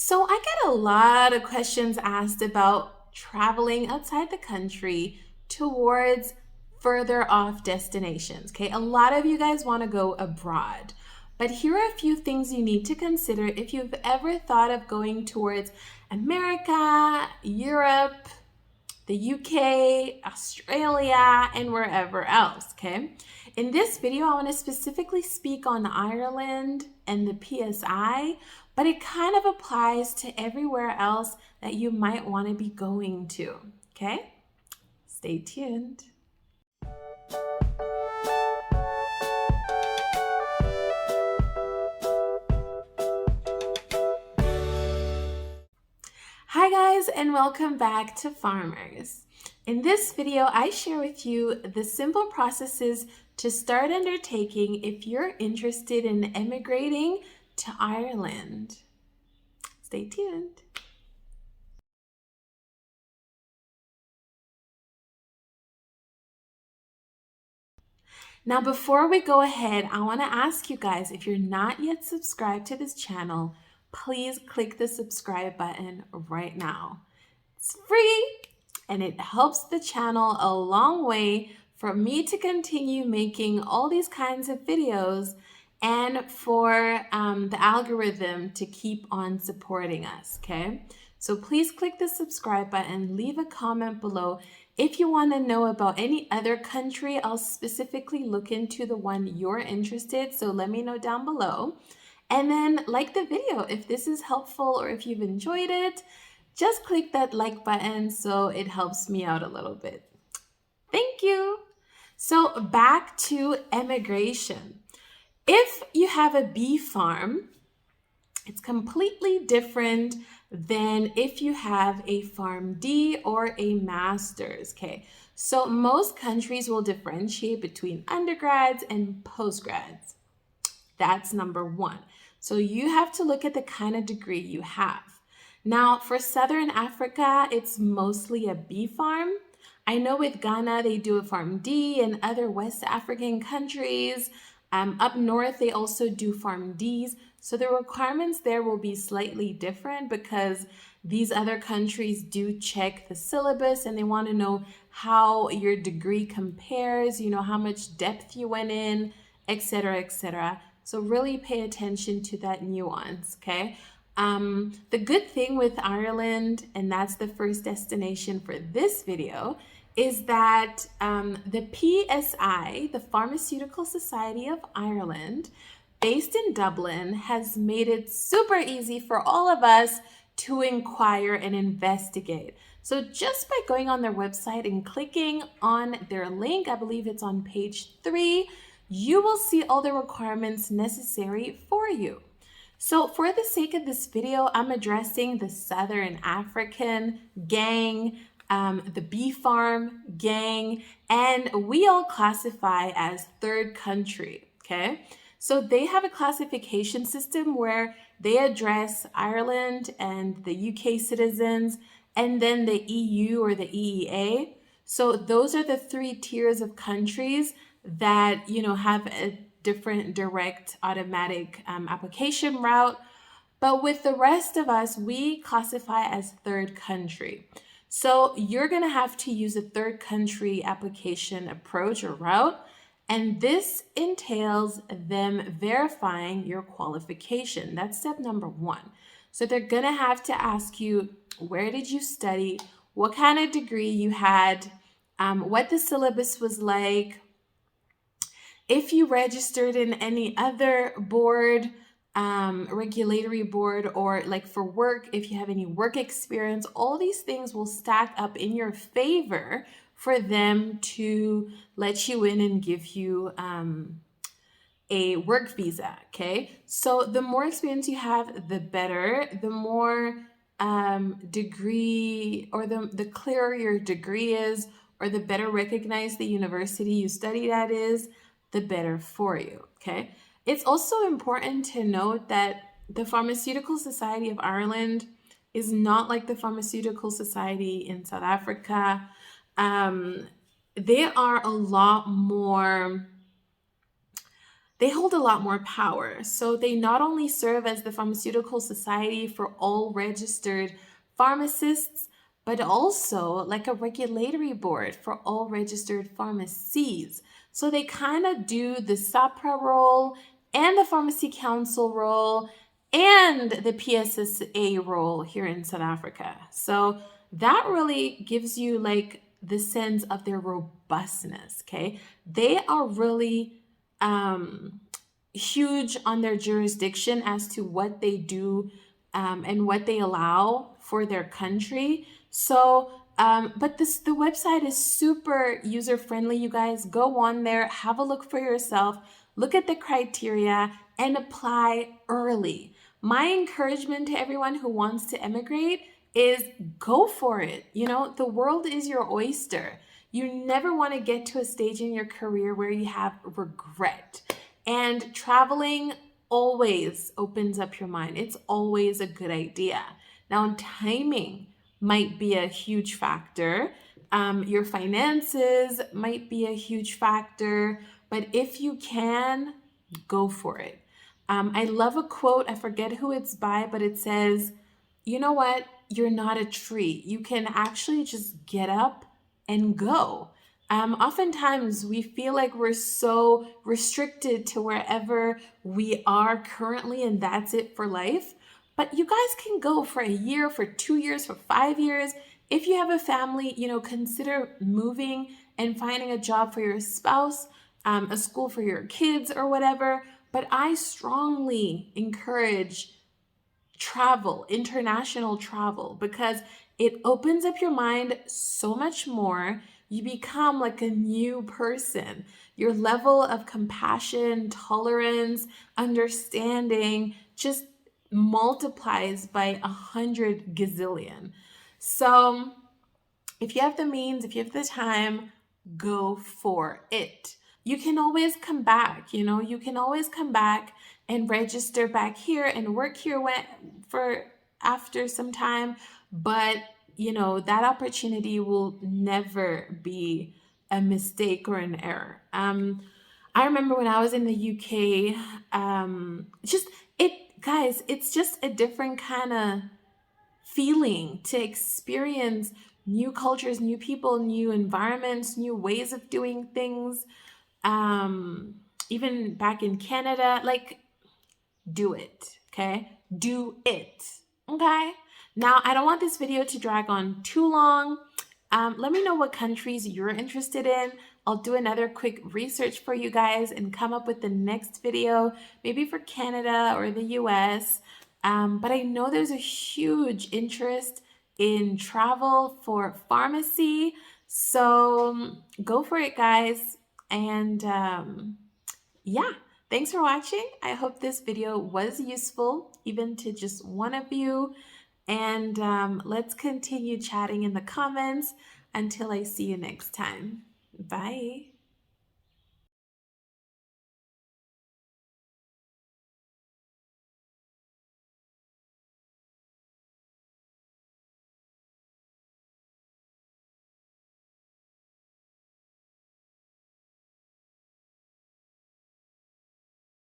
So I get a lot of questions asked about traveling outside the country towards further off destinations. Okay, a lot of you guys want to go abroad. But here are a few things you need to consider if you've ever thought of going towards America, Europe, the UK, Australia, and wherever else, okay? In this video, I want to specifically speak on Ireland and the PSI, but it kind of applies to everywhere else that you might want to be going to, okay? Stay tuned. Hi guys, and welcome back to Farmers. In this video, I share with you the simple processes to start undertaking if you're interested in emigrating to Ireland. Stay tuned. Now, before we go ahead, I want to ask you guys, if you're not yet subscribed to this channel, please click the subscribe button right now. It's free and it helps the channel a long way for me to continue making all these kinds of videos and for the algorithm to keep on supporting us, okay? So please click the subscribe button, leave a comment below. If you want to know about any other country, I'll specifically look into the one you're interested, so let me know down below. And then like the video if this is helpful or if you've enjoyed it. Just click that like button so it helps me out a little bit. Thank you. So back to emigration. If you have a bee farm, it's completely different than if you have a PharmD or a master's, okay? So most countries will differentiate between undergrads and postgrads. That's number one. So you have to look at the kind of degree you have. Now, for Southern Africa, it's mostly a bee farm. I know with Ghana, they do a PharmD, and other West African countries. Up north, they also do PharmDs. So the requirements there will be slightly different because these other countries do check the syllabus and they want to know how your degree compares, you know, how much depth you went in, etc., etc. So really pay attention to that nuance, okay? The good thing with Ireland, and that's the first destination for this video, is that the PSI, the Pharmaceutical Society of Ireland, based in Dublin, has made it super easy for all of us to inquire and investigate. So just by going on their website and clicking on their link, I believe it's on page 3, you will see all the requirements necessary for you. So for the sake of this video, I'm addressing the Southern African gang, the bee farm gang, and we all classify as third country, okay? So they have a classification system where they address Ireland and the UK citizens, and then the EU or the EEA. So those are the 3 tiers of countries that, you know, have a different direct automatic application route. But with the rest of us, we classify as third country. So you're going to have to use a third country application approach or route. And this entails them verifying your qualification. That's step number 1. So they're going to have to ask you, where did you study? What kind of degree you had? What the syllabus was like? If you registered in any other board, regulatory board, or like for work, if you have any work experience, all these things will stack up in your favor for them to let you in and give you a work visa, okay? So the more experience you have, the better. The more degree, or the clearer your degree is, or the better recognized the university you studied at is, the better for you, okay? It's also important to note that the Pharmaceutical Society of Ireland is not like the Pharmaceutical Society in South Africa. They are a lot more they hold a lot more power. So they not only serve as the pharmaceutical society for all registered pharmacists, but also like a regulatory board for all registered pharmacies. So they kind of do the SAPRA role and the Pharmacy Council role and the PSSA role here in South Africa. So that really gives you like the sense of their robustness, okay? They are really huge on their jurisdiction as to what they do and what they allow for their country. So, but the website is super user friendly. You guys go on there, have a look for yourself, look at the criteria, and apply early. My encouragement to everyone who wants to emigrate is go for it. You know, the world is your oyster. You never want to get to a stage in your career where you have regret. And traveling always opens up your mind. It's always a good idea. Now, timing might be a huge factor. Your finances might be a huge factor. But if you can, go for it. I love a quote. I forget who it's by, but it says, you know what? You're not a tree. You can actually just get up and go. Oftentimes, we feel like we're so restricted to wherever we are currently, and that's it for life. But you guys can go for a year, for 2 years, for 5 years. If you have a family, you know, consider moving and finding a job for your spouse, a school for your kids, or whatever. But I strongly encourage travel, international travel, because it opens up your mind so much more. You become like a new person. Your level of compassion, tolerance, understanding just multiplies by 100 gazillion. So if you have the means, if you have the time, go for it. You can always come back, you know, you can always come back and register back here and work here for after some time, but you know, that opportunity will never be a mistake or an error. I remember when I was in the UK, just it, guys, it's just a different kind of feeling to experience new cultures, new people, new environments, new ways of doing things. Even back in Canada, like, do it, okay? Do it, okay? Now, I don't want this video to drag on too long. Let me know what countries you're interested in. I'll do another quick research for you guys and come up with the next video, maybe for Canada or the US. But I know there's a huge interest in travel for pharmacy. So go for it, guys. And yeah, thanks for watching. I hope this video was useful, even to just one of you. And let's continue chatting in the comments until I see you next time. Bye.